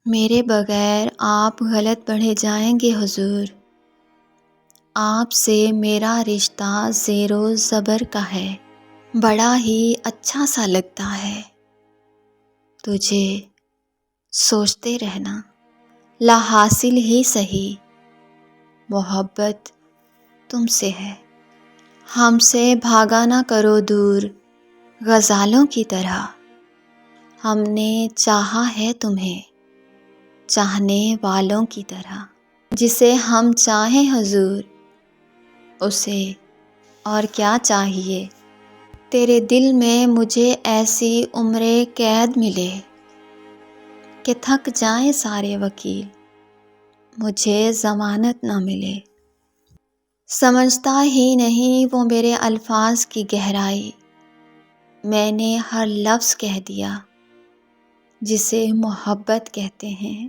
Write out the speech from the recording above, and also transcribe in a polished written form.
میرے بغیر آپ غلط پڑھے جائیں گے حضور۔ آپ سے میرا رشتہ زیر و زبر کا ہے، بڑا ہی اچھا سا لگتا ہے تجھے سوچتے رہنا، لا حاصل ہی سہی محبت تم سے ہے۔ ہم سے بھاگا نہ کرو دور غزالوں کی طرح، ہم نے چاہا ہے تمہیں چاہنے والوں کی طرح۔ جسے ہم چاہیں حضور اسے اور کیا چاہیے، تیرے دل میں مجھے ایسی عمر قید ملے کہ تھک جائیں سارے وکیل، مجھے ضمانت نہ ملے۔ سمجھتا ہی نہیں وہ میرے الفاظ کی گہرائی، میں نے ہر لفظ کہہ دیا جسے محبت کہتے ہیں۔